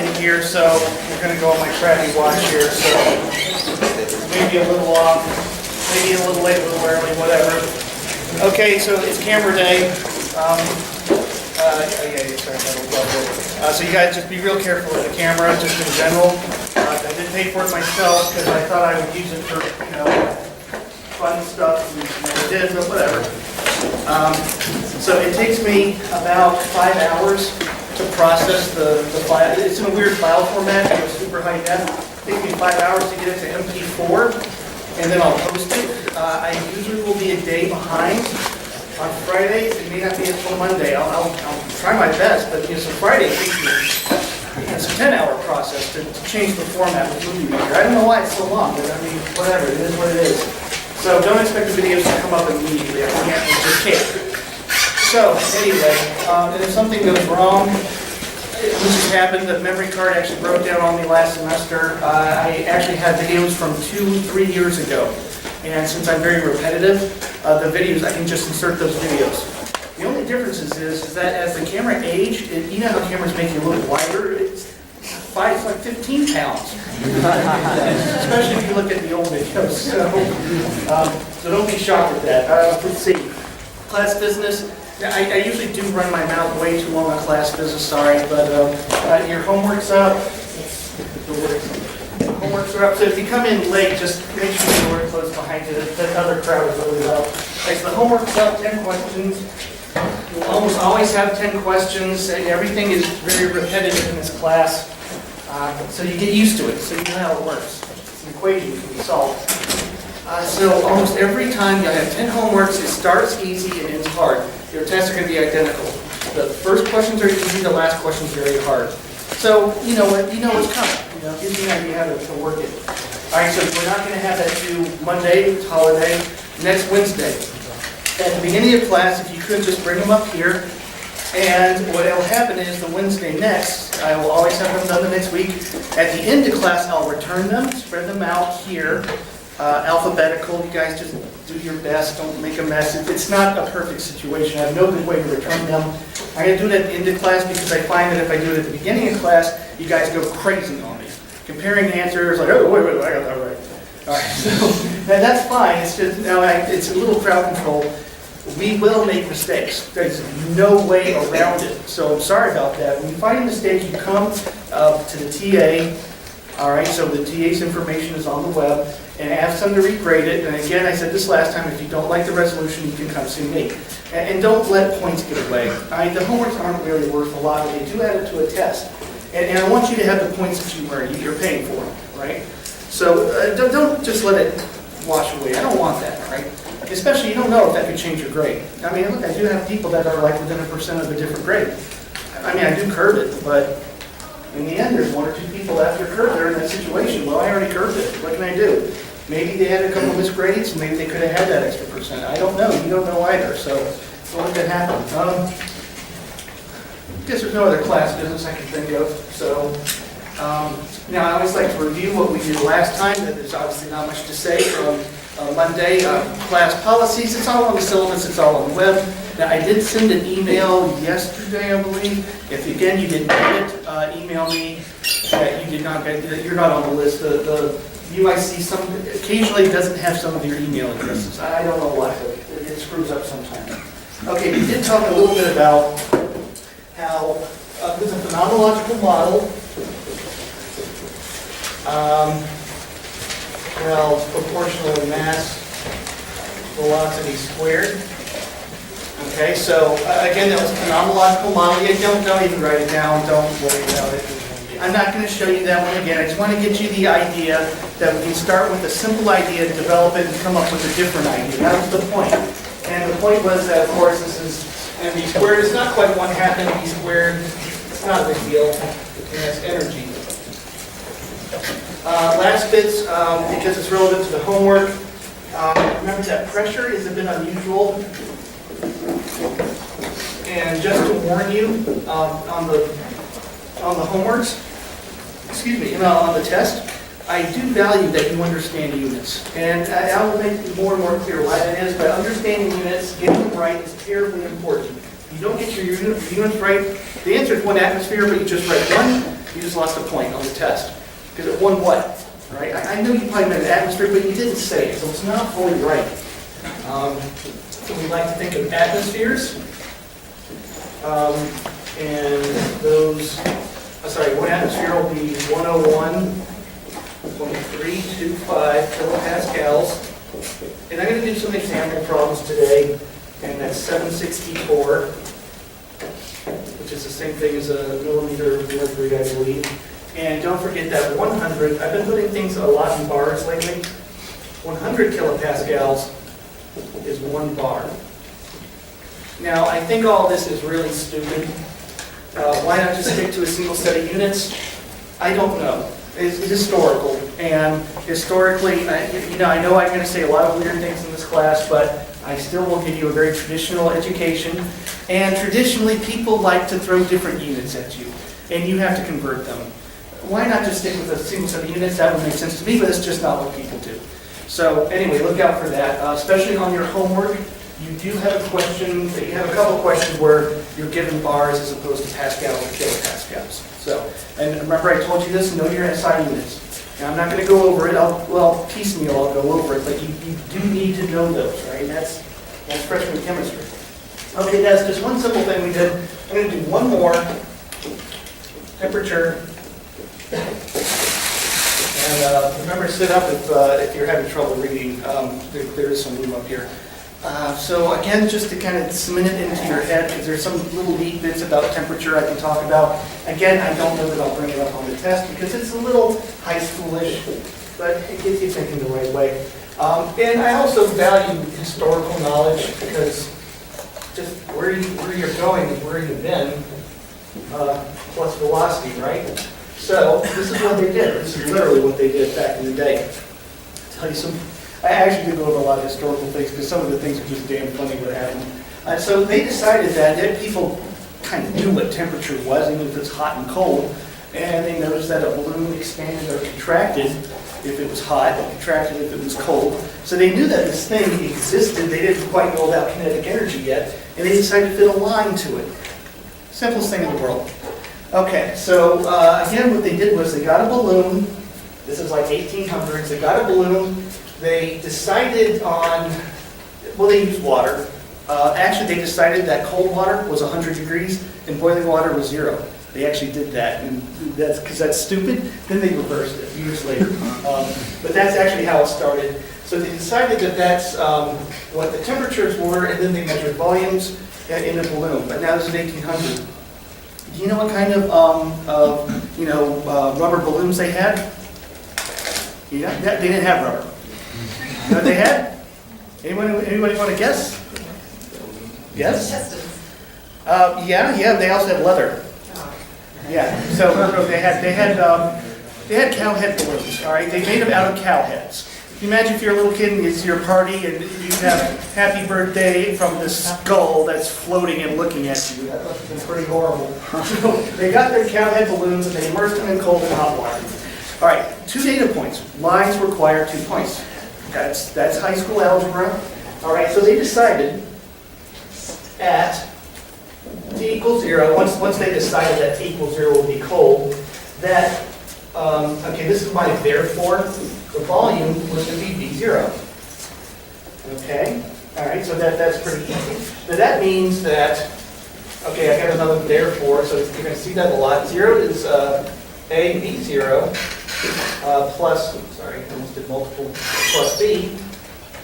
in here, so we're gonna go on my crappy watch here, so maybe a little off, maybe a little late, a little early, whatever. Okay, so it's camera day. So you guys just be real careful with the camera, just in general. I did pay for it myself because I thought I would use it for, fun stuff, and I did, but whatever. So it takes me about 5 hours to process the file. It's in a weird file format, it's super high def. It takes me 5 hours to get it to MP4, and then I'll post it. I usually will be a day behind. On Friday, it may not be until Monday. I'll try my best, but so Friday it's a 10-hour process to change the format with Movie Maker. I don't know why it's so long, but I mean, whatever, it is what it is. So don't expect the videos to come up immediately. I just can't. So anyway, and if something goes wrong, this has happened. The memory card actually broke down on me last semester. I actually had videos from 2-3 years ago. And since I'm very repetitive, the videos, I can just insert those videos. The only difference is that as the camera aged, you know how cameras make you look lighter? It's like 15 pounds. Especially if you look at the old videos. So don't be shocked at that. Let's see. Class business. I usually do run my mouth way too long on class business, sorry, but your homework's up. Homeworks are up, so if you come in late, just make sure the door closes behind you. That other crowd is really loud. Okay, so the homework's up, 10 questions. You'll almost always have 10 questions. Everything is very repetitive in this class, so you get used to it, so you know how it works. It's an equation that can be solved. So almost every time you'll have 10 homeworks, it starts easy and ends hard. Your tests are going to be identical. The first questions are easy, the last questions are very hard. So, you know what's coming. Gives you an idea how to work it. All right, so we're not going to have that due Monday, it's holiday, next Wednesday. At the beginning of class, if you could just bring them up here, and what will happen is the Wednesday next, I will always have them done the next week. At the end of class, I'll return them, spread them out here, alphabetical. You guys just do your best, don't make a mess. It's not a perfect situation. I have no good way to return them. I'm going to do it at the end of class because I find that if I do it at the beginning of class, you guys go crazy on me. Comparing answers, like, oh, wait, I got that right. All right, so that's fine. It's just, it's a little crowd control. We will make mistakes. There's no way around it. So I'm sorry about that. When you find a mistake, you come to the TA. All right, so the TA's information is on the web, and ask them to regrade it. And again, I said this last time, if you don't like the resolution, you can come see me. And don't let points get away. The homeworks aren't really worth a lot, but they do add it to a test. And I want you to have the points that you earn. You're paying for them, right? So don't just let it wash away. I don't want that, right? Especially you don't know if that could change your grade. I mean, look, I do have people that are like within 1% of a different grade. I mean, I do curve it, but in the end, there's 1 or 2 people after curve that are in that situation. Well, I already curved it. What can I do? Maybe they had a couple of misgrades, and maybe they could have had that extra percent. I don't know. You don't know either. So what could happen? I guess there's no other class business I can think of. So now I always like to review what we did last time. There's obviously not much to say from Monday. Class policies, it's all on the syllabus, it's all on the web. Now I did send an email yesterday, I believe. If again you didn't get it, email me that you did not get it. You're not on the list. The UIC occasionally doesn't have some of your email addresses. I don't know why, but it screws up sometimes. Okay, we did talk a little bit about how there's a phenomenological model. Well, it's proportional to mass velocity squared. Okay, so again, that was a phenomenological model. Yeah, don't even write it down. Don't worry about it. I'm not going to show you that one again. I just want to get you the idea that we can start with a simple idea, develop it, and come up with a different idea. That was the point. And the point was that, of course, this is mv squared. It's not quite 1/2 mv squared. It's not a big deal. It has energy. Last bits, because it's relevant to the homework. Remember that pressure is a bit unusual. And just to warn you, on the homeworks, on the test, I do value that you understand units. And I will make it more and more clear why that is, but understanding units, getting them right is terribly important. If you don't get your units right, the answer is 1 atmosphere, but you just write 1, You just lost a point on the test. Because it won what? Right? I know you probably meant atmosphere, but you didn't say it, so it's not fully right. So we like to think of atmospheres. And those, one atmosphere will be 101.325 kilopascals. And I'm going to do some example problems today, and that's 764, which is the same thing as a millimeter of mercury, I believe. And don't forget that 100, I've been putting things a lot in bars lately. 100 kilopascals is 1 bar. Now, I think all this is really stupid. Why not just stick to a single set of units? I don't know. It's historical, and historically, I know I'm going to say a lot of weird things in this class, but I still will give you a very traditional education. And traditionally, people like to throw different units at you, and you have to convert them. Why not just stick with a single set of units? That would make sense to me, but it's just not what people do. So anyway, look out for that, especially on your homework. You do have a question, you have a couple questions where you're given bars as opposed to pascals or kilopascals. So, and remember I told you this, know your SI units. Now I'm not going to go over it, piecemeal I'll go over it, but you do need to know those, right? That's freshman chemistry. Okay, that's just one simple thing we did. I'm going to do one more. Temperature. And remember to sit up if you're having trouble reading. There is some room up here. So again, just to kind of cement it into your head, because there's some little neat bits about temperature I can talk about. Again, I don't know that I'll bring it up on the test because it's a little high schoolish, but it gets you thinking the right way. And I also value historical knowledge because just where you're going is where you've been, plus velocity, right? So this is what they did. This is literally what they did back in the day. I'll tell you some. I actually did go over a lot of historical things because some of the things are just damn funny what happened. So they decided that people kind of knew what temperature was, even if it's hot and cold, and they noticed that a balloon expanded or contracted if it was hot, and contracted if it was cold. So they knew that this thing existed. They didn't quite know about kinetic energy yet, and they decided to fit a line to it. Simplest thing in the world. Okay, so again, what they did was they got a balloon. This is like 1800s. They got a balloon. They decided on, they used water. Actually, they decided that cold water was 100 degrees and boiling water was 0. They actually did that, and that's because that's stupid. Then they reversed it years later. But that's actually how it started. So they decided that that's what the temperatures were, and then they measured volumes in a balloon. But now this is 1800. Do you know what kind of rubber balloons they had? Yeah, they didn't have rubber. You know what they had? Anybody want to guess? Yes? Yeah. They also had leather. Yeah. So they had cow head balloons. All right. They made them out of cow heads. Imagine if you're a little kid and it's your party and you have happy birthday from this skull that's floating and looking at you. That must have been pretty horrible. So they got their cow head balloons and they immersed them in cold and hot water. All right. 2 data points. Lines require 2 points. That's high school algebra. All right, so they decided at t equals 0, once they decided that t equals 0 would be cold, that, this is my therefore, the volume was going to be V0. Okay, all right, so that's pretty easy. Now that means that, I got another therefore, so you're going to see that a lot. 0 is A V0 plus, I almost did multiple, plus B.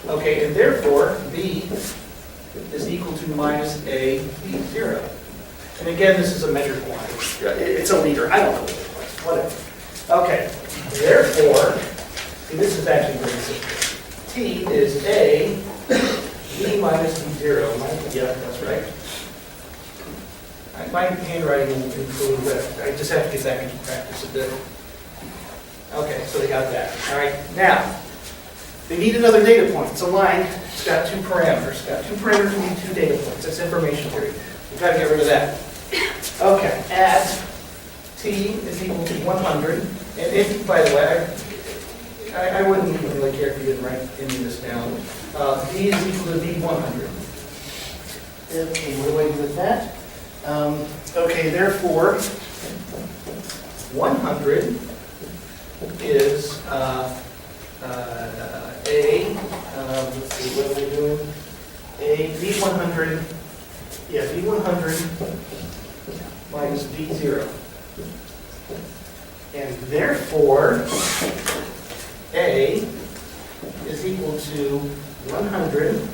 Okay, and therefore, B is equal to minus A V0. And again, this is a measured quantity. It's a liter. I don't know what it was. Whatever. Okay, therefore, this is actually very simple. T is A V minus V0. Yeah, that's right. My handwriting will improve, but I just have to get back into practice a bit. Okay, so they got that. All right, now, they need another data point. It's a line. It's got 2 parameters. It's got 2 parameters, we need 2 data points. That's information theory. We've got to get rid of that. Okay, at t is equal to 100. And if, by the way, I wouldn't even really care if you didn't write any of this down. V is equal to V100. Okay, what do I do with that? Okay, therefore, 100 is let's see, what am I doing? V100, yeah, V100 minus V0. And therefore, A is equal to 100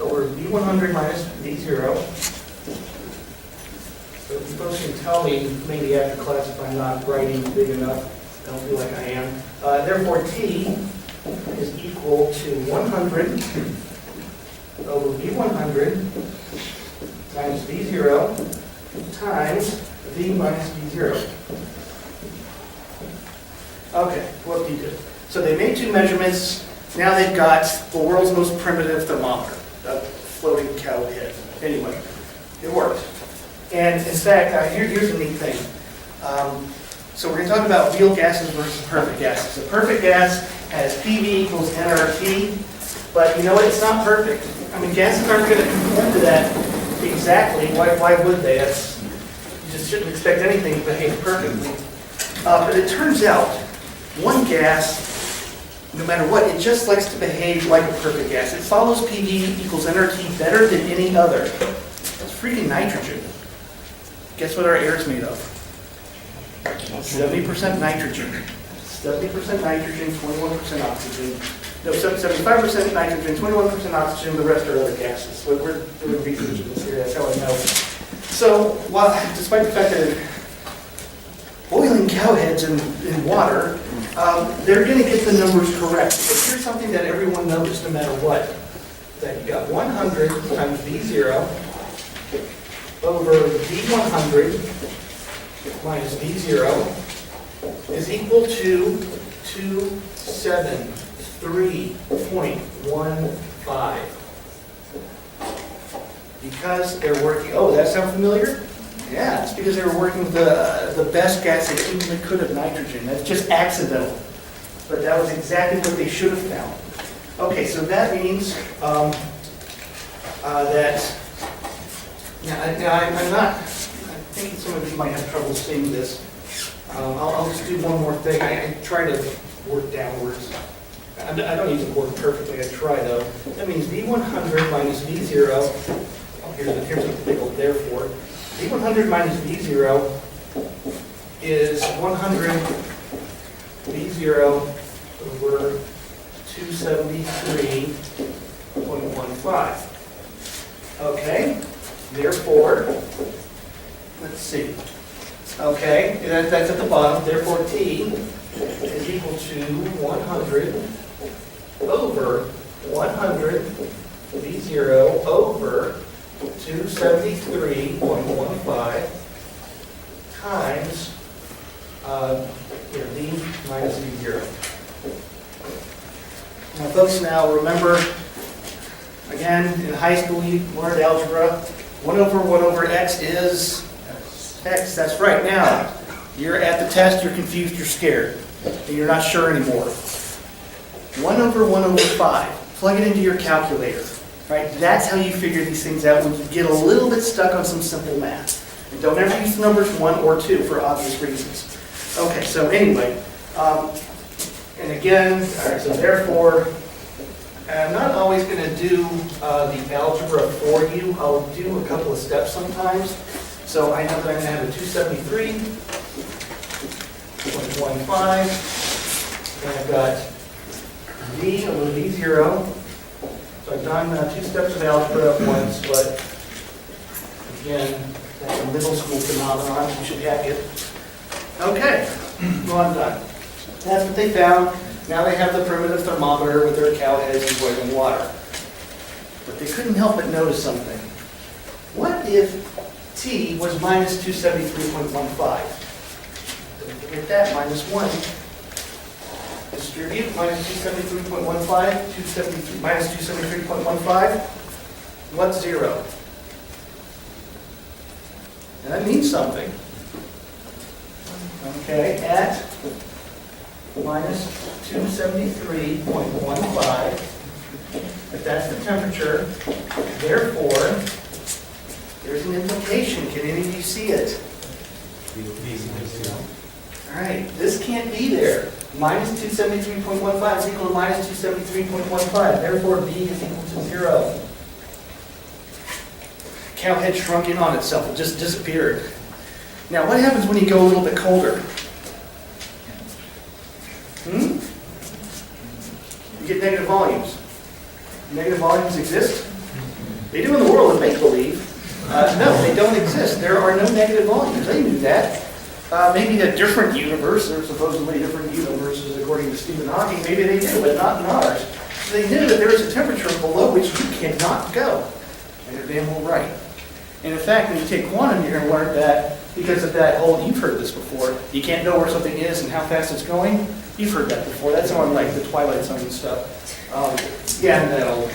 over V100 minus V0. So you folks can tell me maybe after class if I'm not writing big enough. I don't feel like I am. Therefore, T is equal to 100 over V100 minus V0 times V minus V0. Okay, what do you do? So they made two measurements. Now they've got the world's most primitive thermometer, a floating cow head. Anyway, it worked. And in fact, here's the neat thing. So we're going to talk about real gases versus perfect gases. A perfect gas has PV equals nRT, but you know what? It's not perfect. I mean, gases aren't going to conform to that exactly. Why would they? You just shouldn't expect anything to behave perfectly. But it turns out, one gas, no matter what, it just likes to behave like a perfect gas. It follows PV equals nRT better than any other. It's freaking nitrogen. Guess what our air is made of? 70% nitrogen. 70% nitrogen, 21% oxygen. No, 75% nitrogen, 21% oxygen, the rest are other gases. We're doing research in this here, that's how I know. So, despite the fact that boiling cow heads in water, they're going to get the numbers correct. But here's something that everyone knows no matter what. That you got 100 times V0 over V100 minus V0 is equal to 273.15. Because they're working, oh, that sound familiar? Yeah, it's because they were working with the best gas they humanly could of nitrogen. That's just accidental. But that was exactly what they should have found. Okay, so that means I'm not, I think some of you might have trouble seeing this. I'll just do one more thing. I try to work downwards. I don't even work perfectly, I try though. That means V100 minus V0, here's a big old therefore. V100 minus V0 is 100 V0 over 273.15. Okay, therefore, let's see. Okay, that's at the bottom. Therefore, T is equal to 100 over 100 V0 over 273.15 times V minus V0. Now, folks, now remember, again, in high school you learned algebra. 1 over x is x. That's right. Now, you're at the test, you're confused, you're scared, and you're not sure anymore. 1 over 5. Plug it into your calculator. Right? That's how you figure these things out when you get a little bit stuck on some simple math. And don't ever use the numbers 1 or 2 for obvious reasons. Okay, so anyway, and again, all right, so therefore, I'm not always going to do the algebra for you. I'll do a couple of steps sometimes. So I know that I'm going to have a 273.15, and I've got V over V0. So I've done 2 steps of algebra at once, but again, that's a middle school phenomenon. You should hack it. Okay, well, I'm done. That's what they found. Now they have the primitive thermometer with their cow heads and boiling water. But they couldn't help but notice something. What if T was minus 273.15? Don't forget that, minus 1. Distribute minus 273.15, minus 273.15. What's 0? And that means something. Okay, at minus 273.15, if that's the temperature, therefore, there's an implication. Can any of you see it? All right, this can't be there. Minus 273.15 is equal to minus 273.15. Therefore, B is equal to 0. Cow had shrunk in on itself. It just disappeared. Now, what happens when you go a little bit colder? You get negative volumes. Negative volumes exist? They do in the world of make-believe. No, they don't exist. There are no negative volumes. They knew that. Maybe a different universe, or supposedly different universes according to Stephen Hawking, maybe they do, but not in ours. So they knew that there is a temperature below which you cannot go. And they're damn well right. And in fact, when you take quantum, you're going to learn that because of that whole, you've heard this before, you can't know where something is and how fast it's going. You've heard that before. That's on like the Twilight Zone and stuff. Yeah, no.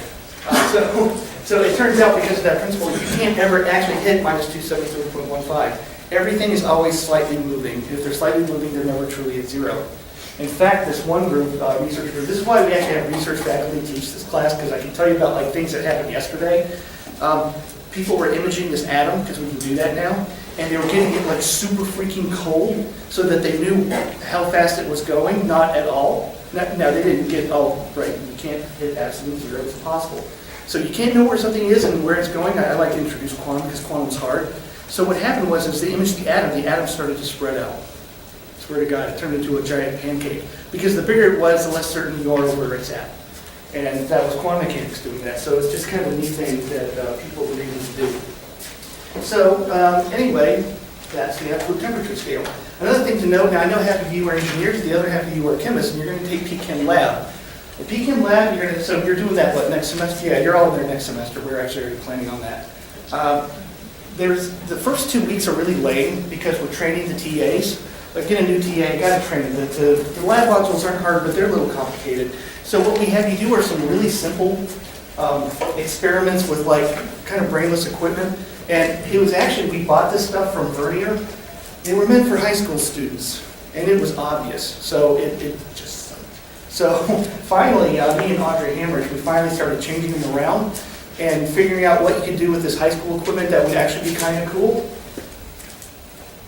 So it turns out because of that principle, you can't ever actually hit minus 273.15. Everything is always slightly moving. If they're slightly moving, they're never truly at zero. In fact, this one group, research group, this is why we actually have research faculty teach this class, because I can tell you about like things that happened yesterday. People were imaging this atom, because we can do that now, and they were getting it like super freaking cold, so that they knew how fast it was going, not at all. Now they didn't get, oh, right, you can't hit absolute zero, it's impossible. So you can't know where something is and where it's going. I like to introduce quantum, because quantum is hard. So what happened was, as they imaged the atom started to spread out. Swear to God, it turned into a giant pancake. Because the bigger it was, the less certain you are where it's at. And that was quantum mechanics doing that. So it's just kind of a neat thing that people were able to do. So anyway, that's the absolute temperature scale. Another thing to note, now I know half of you are engineers, the other half of you are chemists, and you're going to take PChem Lab. The PChem Lab, so you're doing that, what, next semester? Yeah, you're all there next semester. We're actually already planning on that. The first 2 weeks are really lame because we're training the TAs. Like get a new TA, you got to train them. The lab modules aren't hard, but they're a little complicated. So what we have you do are some really simple experiments with like kind of brainless equipment. And it was actually, we bought this stuff from Vernier. They were meant for high school students, and it was obvious. So So finally, me and Audrey Hammers, we finally started changing them around and figuring out what you could do with this high school equipment that would actually be kind of cool.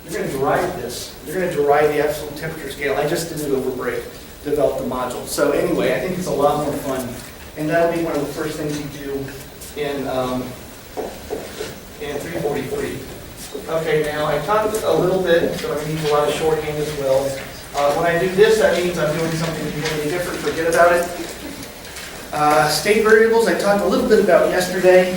You're going to derive this. You're going to derive the absolute temperature scale. I just did it over break, developed the module. So anyway, I think it's a lot more fun. And that'll be one of the first things you do in 343. Okay, now I talked a little bit, so I need a lot of shorthand as well. When I do this, that means I'm doing something completely different. Forget about it. State variables, I talked a little bit about yesterday.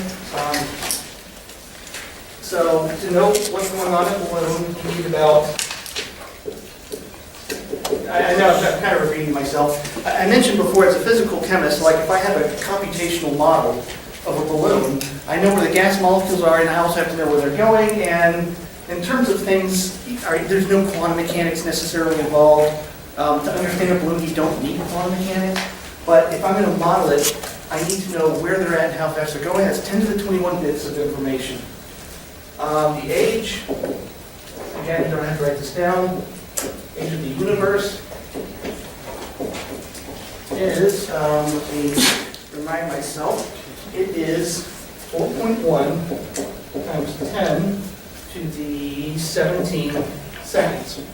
So to know what's going on in the balloon, you need about, I know I'm kind of repeating myself. I mentioned before, as a physical chemist, like if I have a computational model of a balloon, I know where the gas molecules are, and I also have to know where they're going. And in terms of things, there's no quantum mechanics necessarily involved. To understand a balloon, you don't need quantum mechanics. But if I'm going to model it, I need to know where they're at and how fast they're going. That's 10 to the 21 bits of information. The age, again, you don't have to write this down. Age of the universe is, let me remind myself, it is 4.1 times 10 to the 17 seconds.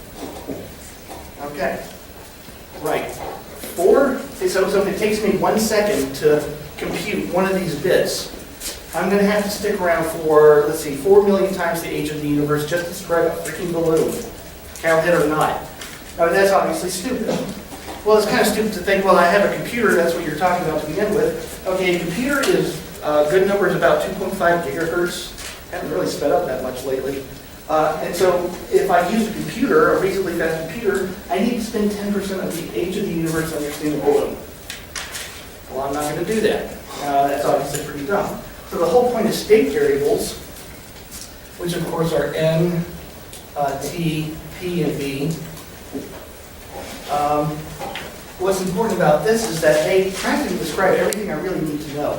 Okay, right. So if it takes me 1 second to compute one of these bits, I'm going to have to stick around for, let's see, 4 million times the age of the universe just to spread a freaking balloon, cowhead or not. Now, that's obviously stupid. Well, it's kind of stupid to think, well, I have a computer, that's what you're talking about to begin with. Okay, a computer is, good number is about 2.5 gigahertz. Haven't really sped up that much lately. And so if I use a computer, a reasonably fast computer, I need to spend 10% of the age of the universe to understand the balloon. Well, I'm not going to do that. That's obviously pretty dumb. So the whole point of state variables, which of course are n, t, p, and b, what's important about this is that they practically describe everything I really need to know.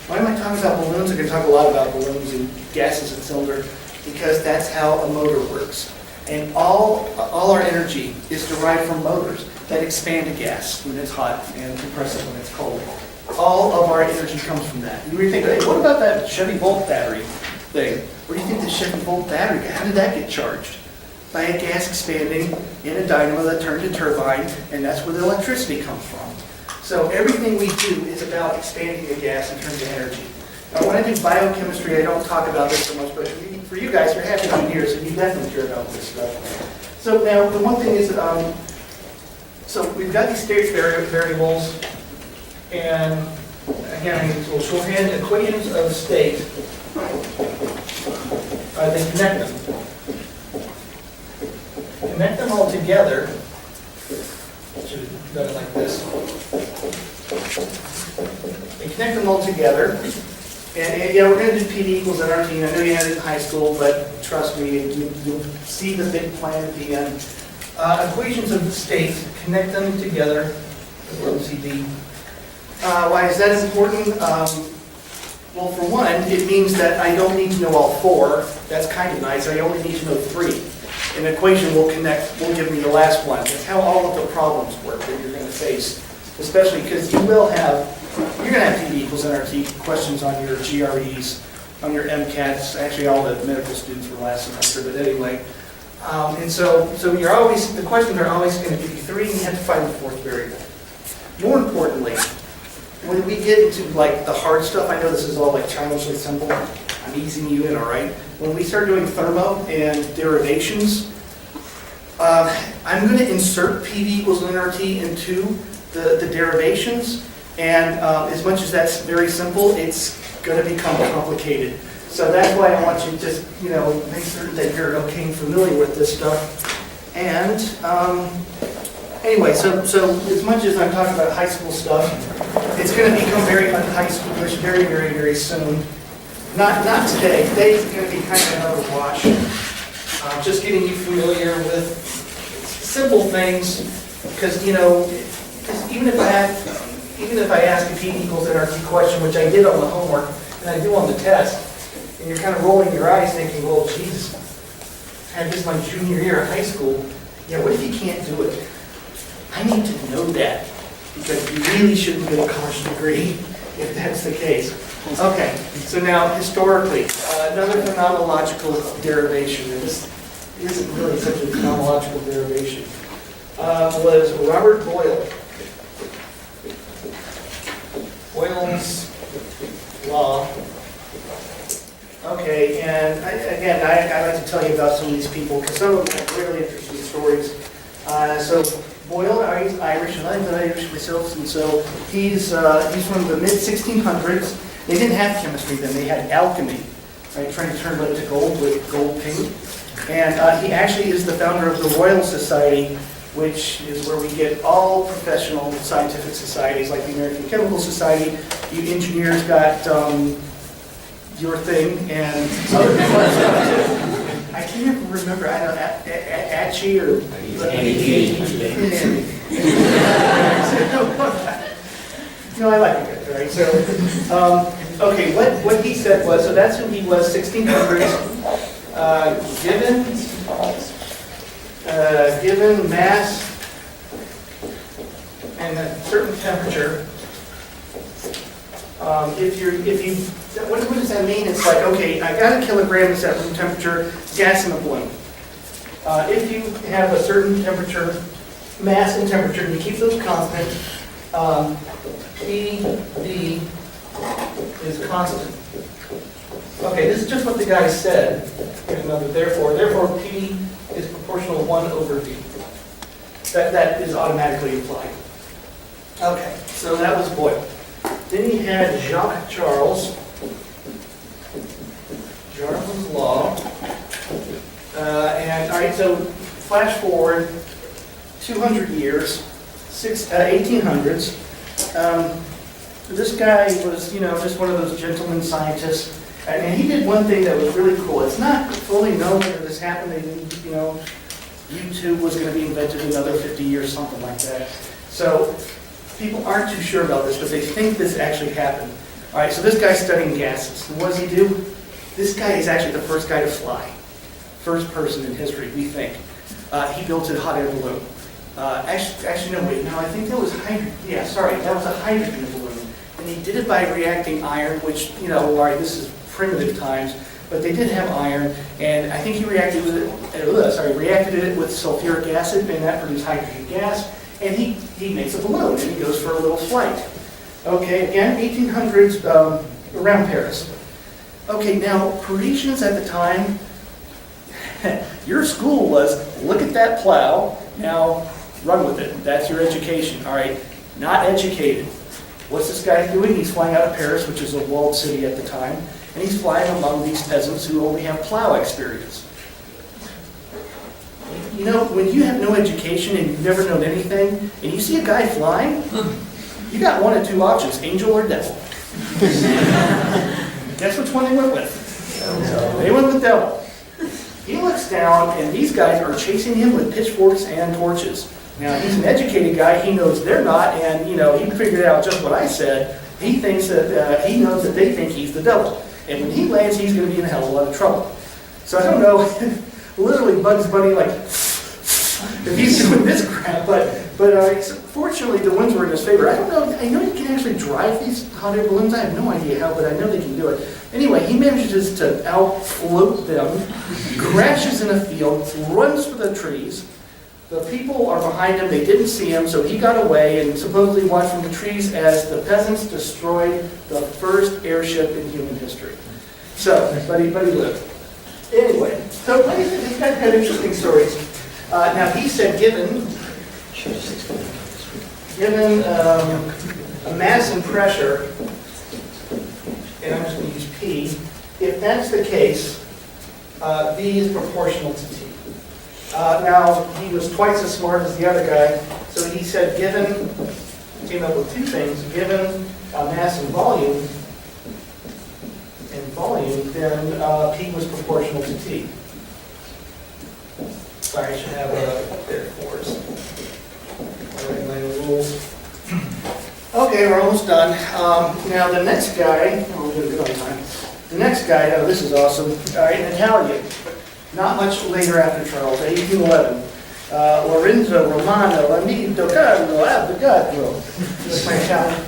Why am I talking about balloons? I'm going to talk a lot about balloons and gases and cylinders, because that's how a motor works. And all our energy is derived from motors that expand a gas when it's hot and compress it when it's cold. All of our energy comes from that. You really think, hey, what about that Chevy Volt battery thing? Where do you think the Chevy Volt battery, how did that get charged? by a gas expanding in a dynamo that turned a turbine, and that's where the electricity comes from. So everything we do is about expanding a gas in terms of energy. Now, when I do biochemistry, I don't talk about this so much, but for you guys, you're half engineers, so you definitely care about this stuff. So now, the one thing is, so we've got these state variables, and again, we'll shorthand equations of state. They connect them. Connect them all together. Should have done it like this. They connect them all together. And yeah, we're going to do PD equals nRT. I know you had it in high school, but trust me, you'll see the big plan at the end. Equations of the state, connect them together. OCD. Why is that important? Well, for one, it means that I don't need to know all four. That's kind of nice. I only need to know three. An equation will give me the last one. That's how all of the problems work that you're going to face, especially because you're going to have PD equals nRT questions on your GREs, on your MCATs. Actually, all the medical students were last semester, but anyway. And so you're always, the questions are always going to give you three, and you have to find the fourth variable. More importantly, when we get into like the hard stuff, I know this is all like childishly simple. I'm easing you in, all right? When we start doing thermo and derivations, I'm going to insert PD equals nRT into the derivations, and as much as that's very simple, it's going to become complicated. So that's why I want you to just, make certain that you're okay and familiar with this stuff. And anyway, so as much as I'm talking about high school stuff, it's going to become very high schoolish very, very, very soon. Not today. Today's going to be kind of another wash. Just getting you familiar with simple things, because even if I ask a PD equals nRT question, which I did on the homework and I do on the test, and you're kind of rolling your eyes thinking, well, geez, I had this my junior year of high school. Yeah, what if you can't do it? I need to know that, because you really shouldn't get a college degree if that's the case. Okay, so now historically, another phenomenological derivation, and this isn't really such a phenomenological derivation, was Robert Boyle. Boyle's law. Okay, and I like to tell you about some of these people because some of them have really interesting stories. So Boyle is Irish, and I'm Irish myself, and so he's from the mid-1600s. They didn't have chemistry then; they had alchemy, right? Trying to turn lead to gold with gold paint. And he actually is the founder of the Royal Society, which is where we get all professional scientific societies, like the American Chemical Society. You engineers got your thing, and other people. I can't even remember. I don't know, ACHI or I like it, right? So, okay, what he said was, so that's who he was, 1600s. Given mass and a certain temperature, what does that mean? It's like, okay, I got a kilogram is at room temperature, gas in a balloon. If you have a certain temperature, mass and temperature, and you keep those constant, PD is constant. Okay, this is just what the guy said. Here's another therefore. Therefore, P is proportional 1 over V. That is automatically applied. Okay, so that was Boyle. Then he had Jacques Charles. Charles' law. And all right, so flash forward 200 years, 1800s. This guy was, just one of those gentleman scientists. And he did one thing that was really cool. It's not fully known whether this happened. They didn't, YouTube was going to be invented in another 50 years, something like that. So people aren't too sure about this, but they think this actually happened. All right, so this guy's studying gases. And what does he do? This guy is actually the first guy to fly. First person in history, we think. He built a hot air balloon. Actually, no, wait. No, I think that was hydrogen. Yeah, sorry, that was a hydrogen balloon. And he did it by reacting iron, which, all right, this is primitive times, but they did have iron, and I think he reacted it with sulfuric acid, and that produced hydrogen gas, and he makes a balloon, and he goes for a little flight. Okay, again, 1800s, around Paris. Okay, now, Parisians at the time, your school was, look at that plow, now run with it. That's your education, all right? Not educated. What's this guy doing? He's flying out of Paris, which is a walled city at the time, and he's flying among these peasants who only have plow experience. You know, when you have no education and you've never known anything, and you see a guy flying, you got one of two options, angel or devil. Guess which one they went with? They went with devil. He looks down, and these guys are chasing him with pitchforks and torches. Now, he's an educated guy. He knows they're not, and, you know, he figured out just what I said. He thinks that, he knows that they think he's the devil. And when he lands, he's going to be in a hell of a lot of trouble. So I don't know, literally Bugs Bunny, like, if he's doing this crap, but fortunately the winds were in his favor. I don't know, I know you can actually drive these hot air balloons. I have no idea how, but I know they can do it. Anyway, he manages to out-float them, crashes in a field, runs for the trees. The people are behind him, they didn't see him, so he got away and supposedly watched from the trees as the peasants destroyed the first airship in human history. So, but he lived. Anyway, so he's got kind of interesting stories. Now he said given a mass and pressure, and I'm just going to use P, if that's the case, V is proportional to T. Now, he was twice as smart as the other guy, so he said came up with two things, given mass and volume, then P was proportional to T. Sorry, I should have there for us. Rules. Okay, we're almost done. Now the next guy, we're doing good on time. The next guy, oh, this is awesome. All right, an Italian. Not much later after Charles, 1811. Lorenzo Romano Amido Carlo Avogadro. That's my Italian.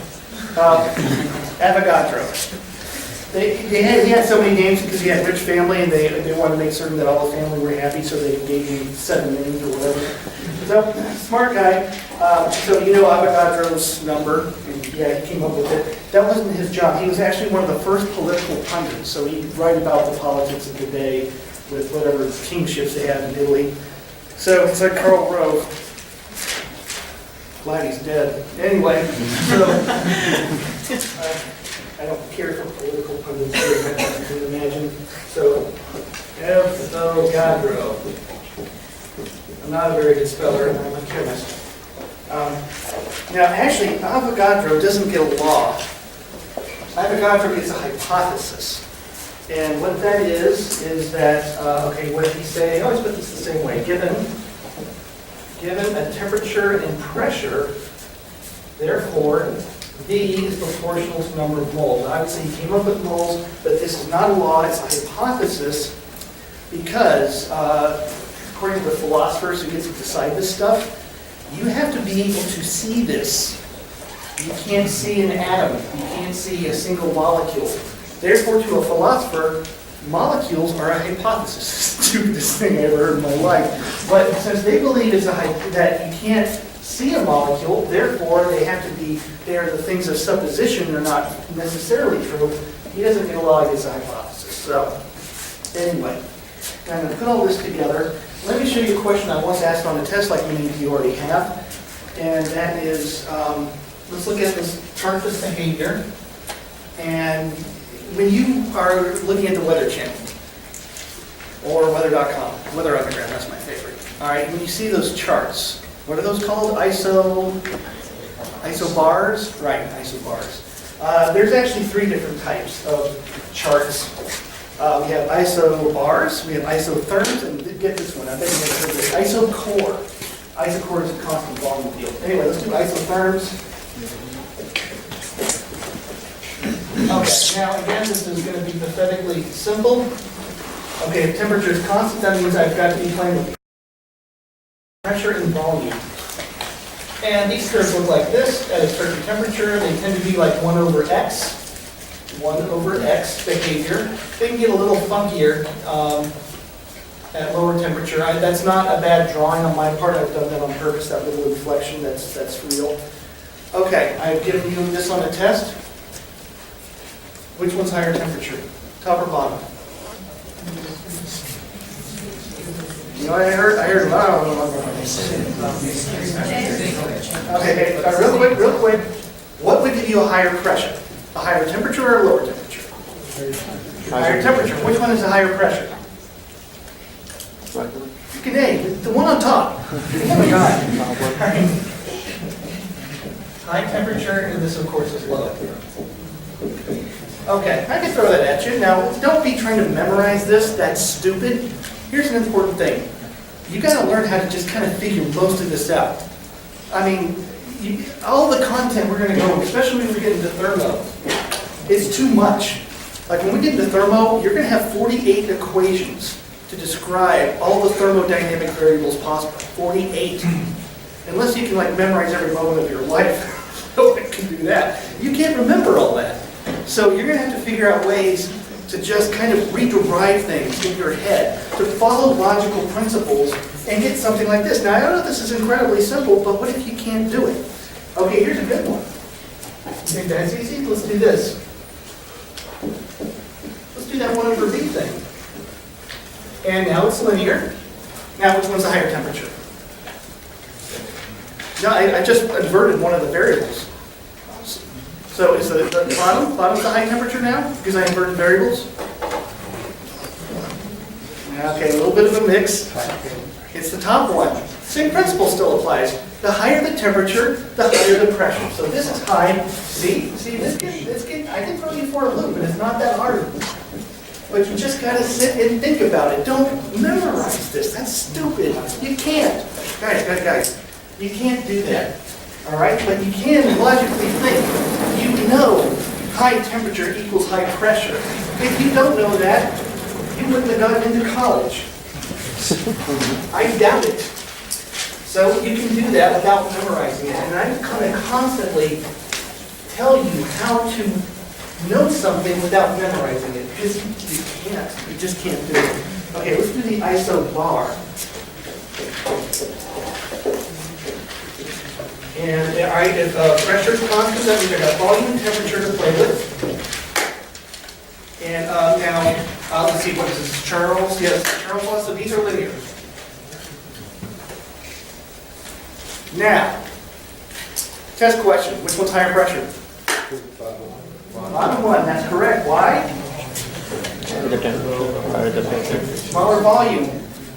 Avogadro. He had so many names because he had a rich family, and they wanted to make certain that all the family were happy, so they gave him 7 names or whatever. So, smart guy. So you know Avogadro's number, and yeah, he came up with it. That wasn't his job. He was actually one of the first political pundits, so he'd write about the politics of the day with whatever kingships they had in Italy. So it's like Karl Rove. Glad he's dead. Anyway, so I don't care for political pundits, as you can imagine. So Avogadro. I'm not a very good speller, and I'm a chemist. Now, actually, Avogadro doesn't get a law. Avogadro gets a hypothesis. And what that is that, okay, what did he say? I always put this the same way. Given a temperature and pressure, therefore, V is proportional to the number of moles. Obviously, he came up with moles, but this is not a law, it's a hypothesis, because according to the philosophers who get to decide this stuff, you have to be able to see this. You can't see an atom. You can't see a single molecule. Therefore, to a philosopher, molecules are a hypothesis. Stupidest thing I ever heard in my life. But since they believe that you can't see a molecule, therefore they're the things of supposition, they're not necessarily true. He doesn't get a law against a hypothesis. So, anyway, I'm going to put all this together. Let me show you a question I once asked on a test, like many of you already have. And that is, let's look at this chart of behavior. And when you are looking at the Weather Channel, or weather.com, Weather Underground, that's my favorite. All right, when you see those charts, what are those called? Isobars? Right, isobars. There's actually 3 different types of charts. We have isobars, we have isotherms, and get this one, I bet you never heard of this, isochore. Isochore is a constant volume field. Anyway, let's do isotherms. Okay, now again, this is going to be pathetically simple. Okay, if temperature is constant, that means I've got to be playing with pressure and volume. And these curves look like this at a certain temperature. They tend to be like 1 over x. 1 over x behavior. They can get a little funkier at lower temperature. That's not a bad drawing on my part. I've done that on purpose, that little inflection, that's real. Okay, I've given you this on a test. Which one's higher temperature? Top or bottom? You know what I heard? I heard Okay, real quick. What would give you a higher pressure? A higher temperature or a lower temperature? Higher temperature. Which one is a higher pressure? Freaking A, the one on top. Oh my God. High temperature, and this of course is low. Okay, I can throw that at you. Now, don't be trying to memorize this. That's stupid. Here's an important thing. You got to learn how to just kind of figure most of this out. I mean, all the content we're going to go, especially when we get into thermo, is too much. Like when we get into thermo, you're going to have 48 equations to describe all the thermodynamic variables possible. 48. Unless you can like memorize every moment of your life, no one can do that. You can't remember all that. So you're going to have to figure out ways to just kind of rederive things in your head, to follow logical principles and get something like this. Now, I know this is incredibly simple, but what if you can't do it? Okay, here's a good one. You think that's easy? Let's do this. Let's do that 1 over v thing. And now it's linear. Now, which one's the higher temperature? No, I just inverted one of the variables. So is the bottom's the high temperature now because I inverted variables? Okay, a little bit of a mix. It's the top one. Same principle still applies. The higher the temperature, the higher the pressure. So this is high. See, this I can throw you for a loop, and it's not that hard. But you just gotta sit and think about it. Don't memorize this. That's stupid. You can't. Guys, you can't do that. All right, but you can logically think. You know high temperature equals high pressure. If you don't know that, you wouldn't have gotten into college. I doubt it. So you can do that without memorizing it. And I'm going to constantly tell you how to know something without memorizing it. Because you can't. You just can't do it. Okay, let's do the isobar. And if pressure is constant, that means I got volume and temperature to play with. And now, let's see, what is this? Charles? Yes, Charles wants, so these are linear. Now, test question. Which one's higher pressure? Bottom one, that's correct. Why? Smaller volume.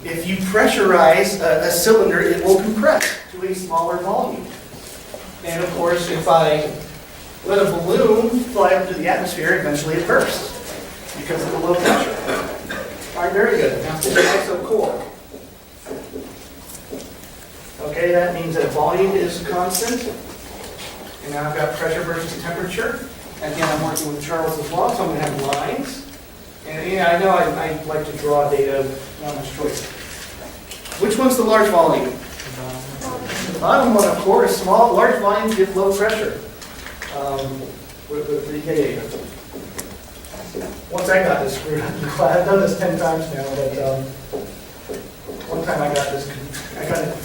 If you pressurize a cylinder, it will compress to a smaller volume. And of course, if I let a balloon fly up to the atmosphere, eventually it bursts because of the low pressure. All right, very good. Now, this is isochore. Okay, that means that volume is constant. And now I've got pressure versus temperature. Again, I'm working with Charles as well, so I'm going to have lines. And yeah, I know I like to draw data, not much choice. Which one's the large volume? The bottom one, of course. Large volumes give low pressure. Once I got this screwed up in class, I've done this 10 times now, but one time I got it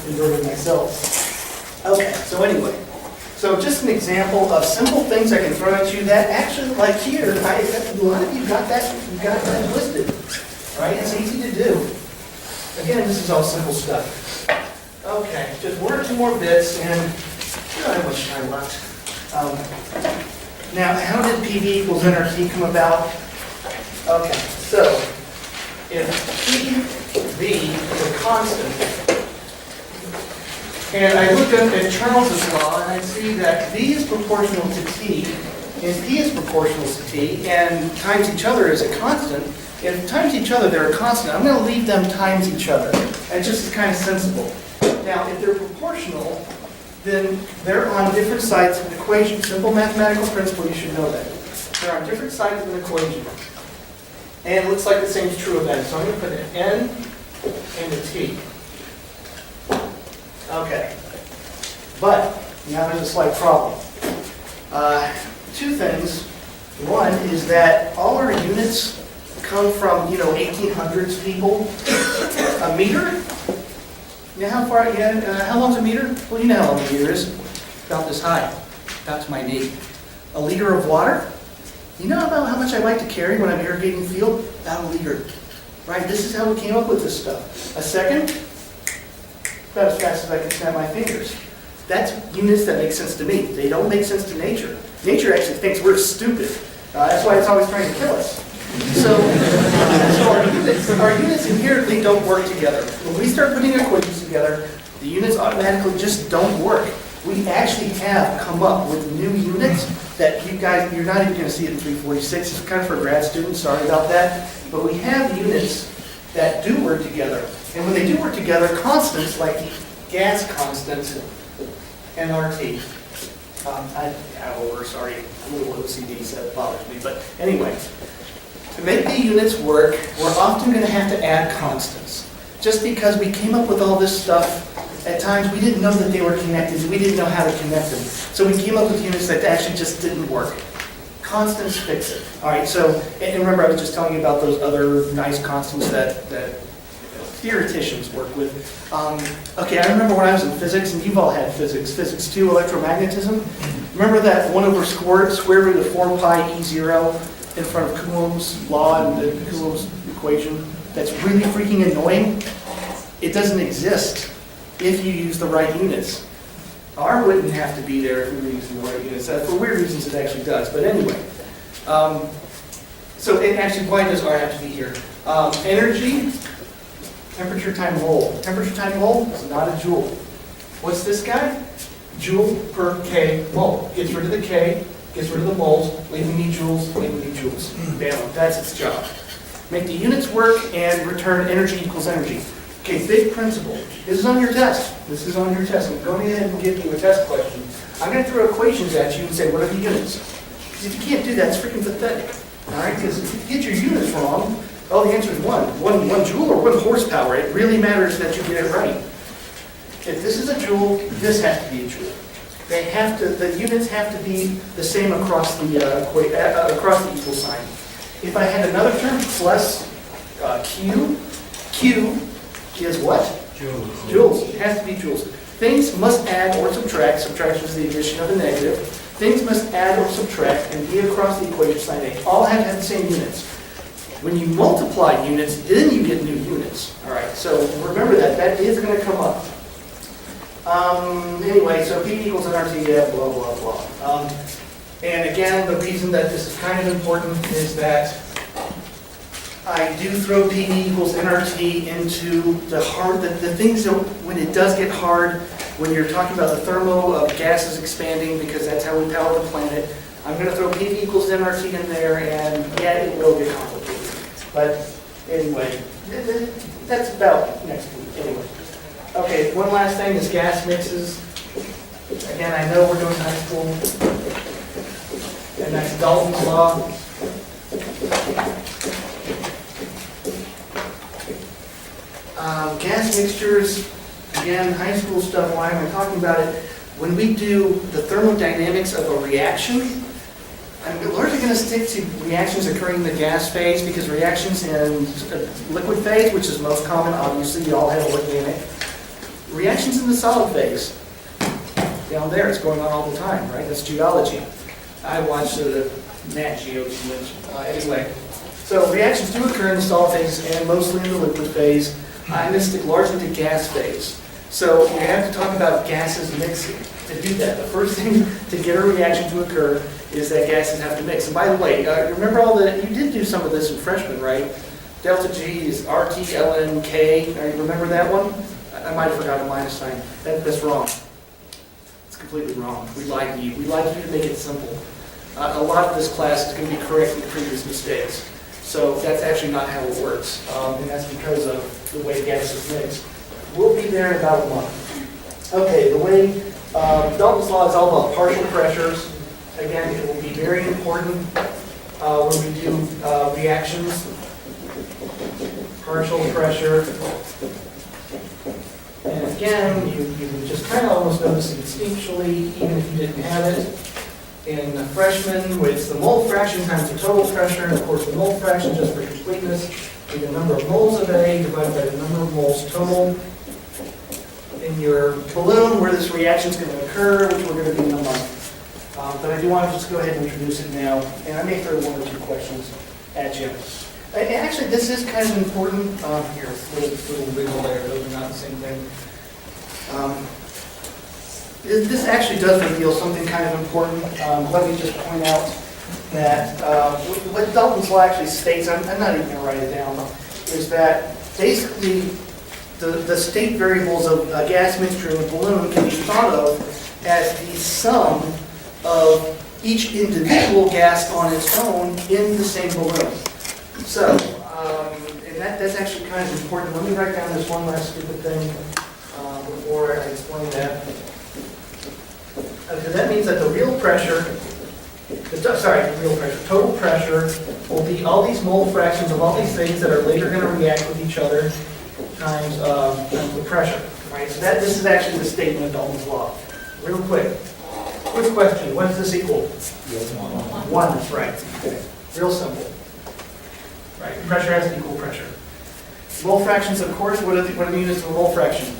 inverted myself. Okay, so anyway. So just an example of simple things I can throw at you that actually, like here, a lot of you got that listed, right? It's easy to do. Again, this is all simple stuff. Okay, just 1 or 2 more bits, and we don't have much time left. Now, how did PV equals nRT come about? Okay, so if PV is a constant, and I look at Charles's law, and I see that V is proportional to T, and P is proportional to T, and times each other is a constant. If times each other they're a constant, I'm going to leave them times each other. That just is kind of sensible. Now, if they're proportional, then they're on different sides of an equation. Simple mathematical principle, you should know that. They're on different sides of an equation. And it looks like the same is true of N. So I'm going to put an N and a T. Okay. But now there's a slight problem. 2 things. One is that all our units come from, 1800s people. A meter? You know how long's a meter? Well, you know how long a meter is. About this high, about to my knee. A liter of water? You know about how much I like to carry when I'm irrigating the field? About a liter. Right? This is how we came up with this stuff. A second? About as fast as I can snap my fingers. That's units that make sense to me. They don't make sense to nature. Nature actually thinks we're stupid. That's why it's always trying to kill us. So our units inherently don't work together. When we start putting equations together, the units automatically just don't work. We actually have come up with new units that you're not even going to see it in 346. It's kind of for grad students, sorry about that. But we have units that do work together. And when they do work together, constants like the gas constant, nRT. Sorry, I'm a little OCD, so that bothers me. But anyway, to make the units work, we're often going to have to add constants. Just because we came up with all this stuff, at times we didn't know that they were connected. We didn't know how to connect them. So we came up with units that actually just didn't work. Constants fix it. All right, so, and remember I was just telling you about those other nice constants that theoreticians work with. Okay, I remember when I was in physics, and you've all had physics. Physics 2, electromagnetism. Remember that 1 over square root of 4 pi E0 in front of Coulomb's law and the Coulomb's equation? That's really freaking annoying. It doesn't exist if you use the right units. R wouldn't have to be there if we were using the right units. For weird reasons it actually does, but anyway. And actually, why does R have to be here? Energy, temperature time mole. Temperature time mole is not a joule. What's this guy? Joule per K mole. Gets rid of the K, gets rid of the moles, leaving me joules, leaving me joules. Bam, that's its job. Make the units work and return energy equals energy. Okay, big principle. This is on your test. This is on your test. I'm going ahead and give you a test question. I'm going to throw equations at you and say, what are the units? Because if you can't do that, it's freaking pathetic. All right? Because if you get your units wrong, oh, the answer is one joule or 1 horsepower. It really matters that you get it right. If this is a joule, this has to be a joule. The units have to be the same across the equal sign. If I had another term plus Q is what? Joules. Joules. It has to be joules. Things must add or subtract. Subtraction is the addition of a negative. Things must add or subtract and be across the equation sign. They all have to have the same units. When you multiply units, then you get new units. All right, so remember that. That is going to come up. Anyway, so P equals nRT, yeah, blah, blah, blah. And again, the reason that this is kind of important is that I do throw PV equals nRT into the things that when it does get hard, when you're talking about the thermo of gases expanding, because that's how we power the planet, I'm going to throw PV equals nRT in there, and yeah, it will get complicated. But anyway, that's about next week. Anyway. Okay, one last thing is gas mixes. Again, I know we're doing high school, and that's Dalton's law. Gas mixtures, again, high school stuff, why am I talking about it? When we do the thermodynamics of a reaction, I'm largely going to stick to reactions occurring in the gas phase, because reactions in liquid phase, which is most common, obviously, you all have organic. Reactions in the solid phase, down there, it's going on all the time, right? That's geology. I watched the Nat Geo too much. Anyway, so reactions do occur in the solid phase and mostly in the liquid phase. I'm going to stick largely to gas phase. So you have to talk about gases mixing. To do that, the first thing to get a reaction to occur is that gases have to mix. And by the way, remember you did do some of this in freshman, right? Delta G is RT, ln, K. Remember that one? I might have forgotten a minus sign. That's wrong. It's completely wrong. We lied to you. We lied to you to make it simple. A lot of this class is going to be correcting previous mistakes. So that's actually not how it works. And that's because of the way gases mix. We'll be there in about a month. Okay, the way Dalton's law is all about partial pressures. Again, it will be very important when we do reactions. Partial pressure. And again, you would just kind of almost notice it instinctually, even if you didn't have it. In the freshman, it's the mole fraction times the total pressure, and of course the mole fraction, just for completeness, is the number of moles of A divided by the number of moles total. In your balloon, where this reaction is going to occur, which we're going to do in a month. But I do want to just go ahead and introduce it now, and I may throw one or two questions at you. And actually, this is kind of important. Here, little wiggle there, those are not the same thing. This actually does reveal something kind of important. Let me just point out that what Dalton's law actually states, I'm not even going to write it down, is that basically the state variables of a gas mixture in a balloon can be thought of as the sum of each individual gas on its own in the same balloon. So, and that's actually kind of important. Let me write down this one last stupid thing before I explain that. Because that means that the real pressure, total pressure will be all these mole fractions of all these things that are later going to react with each other times the pressure, right? So this is actually the statement of Dalton's law. Real quick question, what does this equal? 1, that's right. Okay. Real simple. Right, pressure has to equal pressure. Mole fractions, of course, what are the units of a mole fraction?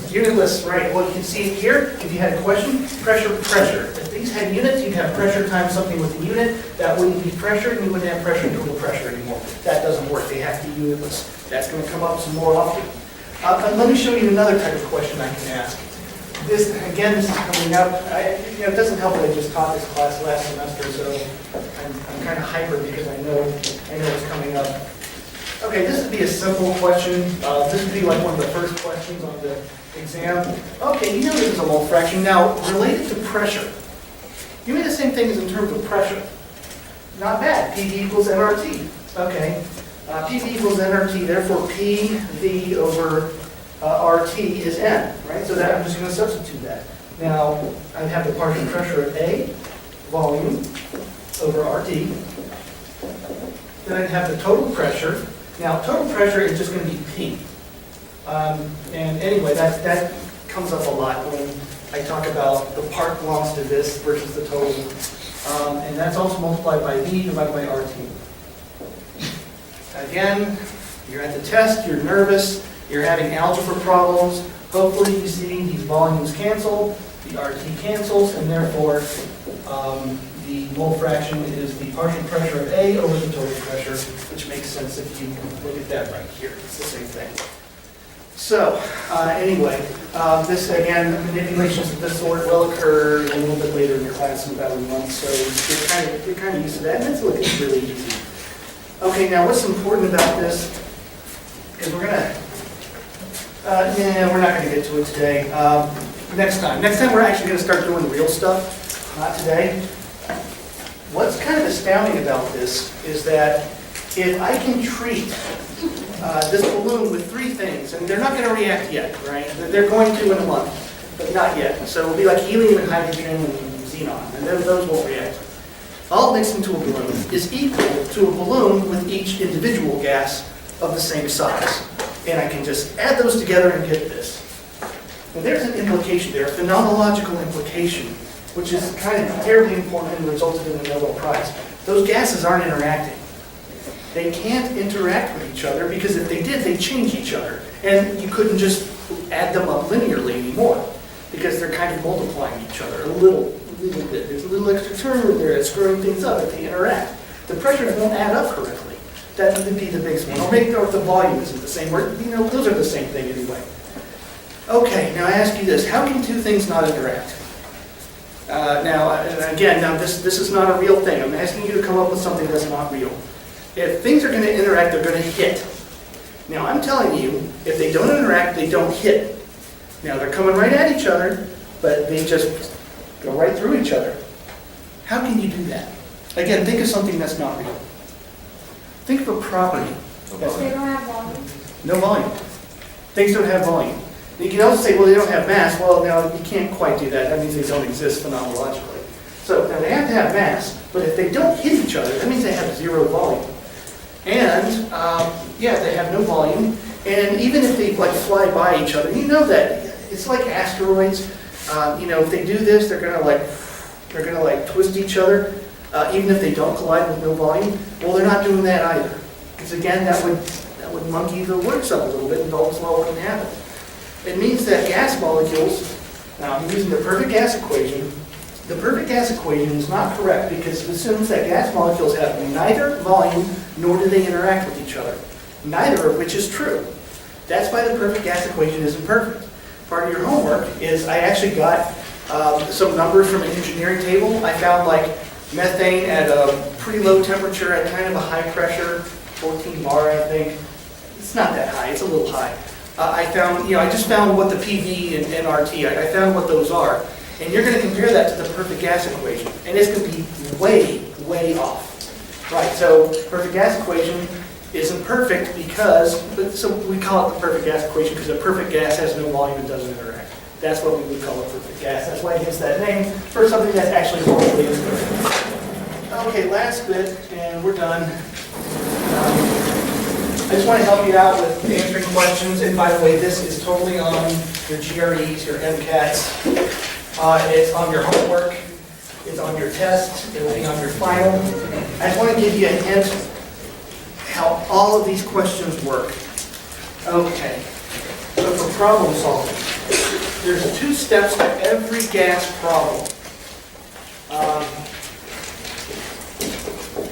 Unitless, right. Well, you can see here, if you had a question, pressure. If these had units, you'd have pressure times something with a unit. That wouldn't be pressure, and you wouldn't have pressure equal to pressure anymore. That doesn't work. They have to be unitless. That's going to come up some more often. Let me show you another type of question I can ask. This is coming up. It doesn't help that I just taught this class last semester, so I'm kind of hyper because I know it's coming up. Okay, this would be a simple question. This would be like one of the first questions on the exam. Okay, you know this is a mole fraction. Now, related to pressure, give me the same thing as in terms of pressure. Not bad. PV equals nRT. Okay. PV equals nRT, therefore PV over RT is N, right? So that I'm just going to substitute that. Now, I have the partial pressure of A, volume, over RT. Then I'd have the total pressure. Now, total pressure is just going to be P. And anyway, that comes up a lot when I talk about the part belongs to this versus the total. And that's also multiplied by V divided by RT. Again, you're at the test, you're nervous, you're having algebra problems. Hopefully you see these volumes cancel, the RT cancels, and therefore the mole fraction is the partial pressure of A over the total pressure, which makes sense if you look at that right here. It's the same thing. So, anyway, this, again, manipulations of this sort will occur a little bit later in your class in about a month, so you're kind of used to that, and it's looking really easy. Okay, now what's important about this is we're not going to get to it today. Next time we're actually going to start doing real stuff, not today. What's kind of astounding about this is that if I can treat this balloon with 3 things, and they're not going to react yet, right? They're going to in a month, but not yet. So it'll be like helium and hydrogen and xenon, and those won't react. All mixed into a balloon is equal to a balloon with each individual gas of the same size. And I can just add those together and get this. Now there's an implication there, a phenomenological implication, which is kind of terribly important and resulted in the Nobel Prize. Those gases aren't interacting. They can't interact with each other because if they did, they'd change each other. And you couldn't just add them up linearly anymore because they're kind of multiplying each other a little bit. There's a little extra term in there that's screwing things up if they interact. The pressures won't add up correctly. That would be the biggest one. Or maybe the volume isn't the same. Or, those are the same thing anyway. Okay, now I ask you this. How can 2 things not interact? This is not a real thing. I'm asking you to come up with something that's not real. If things are going to interact, they're going to hit. Now, I'm telling you, if they don't interact, they don't hit. Now, they're coming right at each other, but they just go right through each other. How can you do that? Again, think of something that's not real. Think of a property. They don't have volume. No volume. Things don't have volume. You can also say, well, they don't have mass. Well, now, you can't quite do that. That means they don't exist phenomenologically. So, now they have to have mass, but if they don't hit each other, that means they have 0 volume. And, they have no volume. And even if they fly by each other, you know that it's like asteroids. If they do this, they're gonna like twist each other, even if they don't collide with no volume. Well, they're not doing that either. Because again, that would monkey the works up a little bit and Dalton's law wouldn't happen. It means that gas molecules, now I'm using the perfect gas equation. The perfect gas equation is not correct because it assumes that gas molecules have neither volume nor do they interact with each other. Neither of which is true. That's why the perfect gas equation isn't perfect. Part of your homework is I actually got some numbers from an engineering table. I found like methane at a pretty low temperature at kind of a high pressure, 14 bar I think. It's not that high, it's a little high. I just found what the PV and NRT, I found what those are. And you're going to compare that to the perfect gas equation. And it's going to be way, way off. Right, so perfect gas equation isn't perfect because, so we call it the perfect gas equation because a perfect gas has no volume and doesn't interact. That's what we would call a perfect gas. That's why it gets that name for something that's actually totally imperfect. Okay, last bit, and we're done. I just want to help you out with answering questions. And by the way, this is totally on your GREs, your MCATs. It's on your homework. It's on your test. It will be on your final. I just want to give you a hint how all of these questions work. Okay, so for problem solving, there's 2 steps to every gas problem.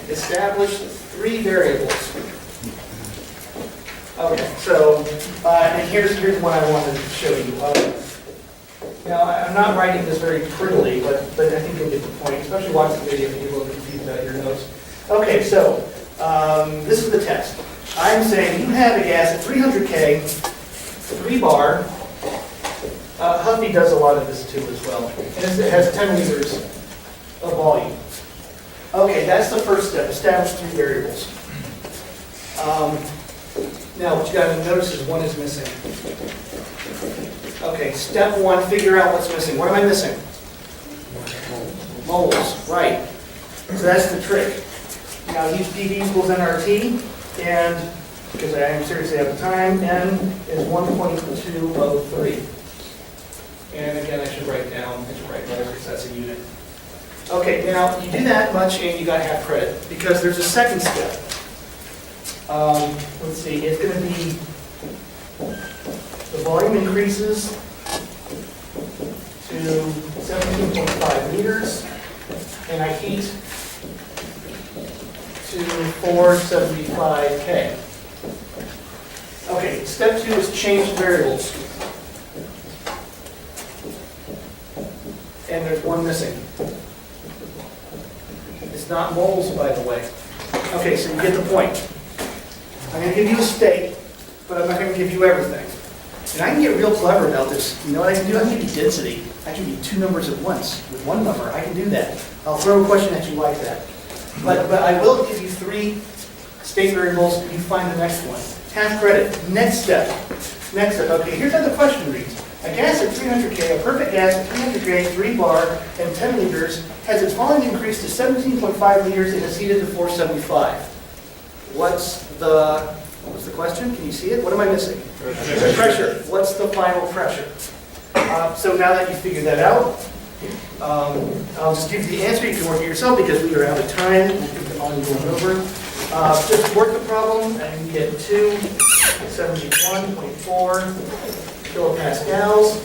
Establish 3 variables. Okay, so and here's what I wanted to show you. Now, I'm not writing this very prettily, but I think you'll get the point, especially watching the video if you're a little confused about your notes. Okay, so this is the test. I'm saying you have a gas at 300 K, 3 bar. Huffy does a lot of this too as well. And it has 10 liters of volume. Okay, that's the first step, establish 3 variables. Now, what you got to notice is one is missing. Okay, step 1, figure out what's missing. What am I missing? Moles, right. So that's the trick. Now, use PV equals NRT, and because I am seriously out of time, N is 1.203. And again, I should write letters because that's a unit. Okay, now you do that much and you got half credit because there's a second step. Let's see, it's going to be the volume increases to 17.5 liters, and I heat to 475 K. Okay, step 2 is change variables. And there's one missing. It's not moles, by the way. Okay, so you get the point. I'm going to give you a state, but I'm not going to give you everything. And I can get real clever about this. You know what I can do? I can give you density. I can give you 2 numbers at once with 1 number. I can do that. I'll throw a question at you like that. But I will give you 3 state variables, and you find the next one. Half credit. Next step. Okay, here's how the question reads. A gas at 300 K, a perfect gas at 300 K, 3 bar, and 10 liters, has its volume increased to 17.5 liters and is heated to 475. What's the question? Can you see it? What am I missing? Pressure. What's the final pressure? So now that you figured that out, I'll just give you the answer. You can work it yourself because we are out of time. I'm only going over. Just work the problem and you get 71.4 kilopascals.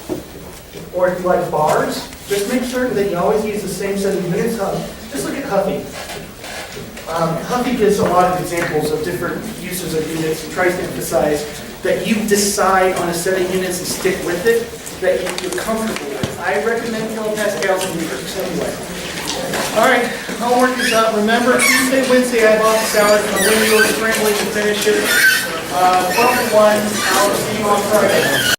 Or if you like bars, just make certain that you always use the same set of units. Just look at Huffy. Huffy gives a lot of examples of different uses of units and tries to emphasize that you decide on a set of units and stick with it that you're comfortable with. I recommend kilopascals and liters anyway. All right, homework is up. Remember, Tuesday, Wednesday, I have office hours. I'm going to go scrambling to finish it. 12 to 1, I'll see you on Friday.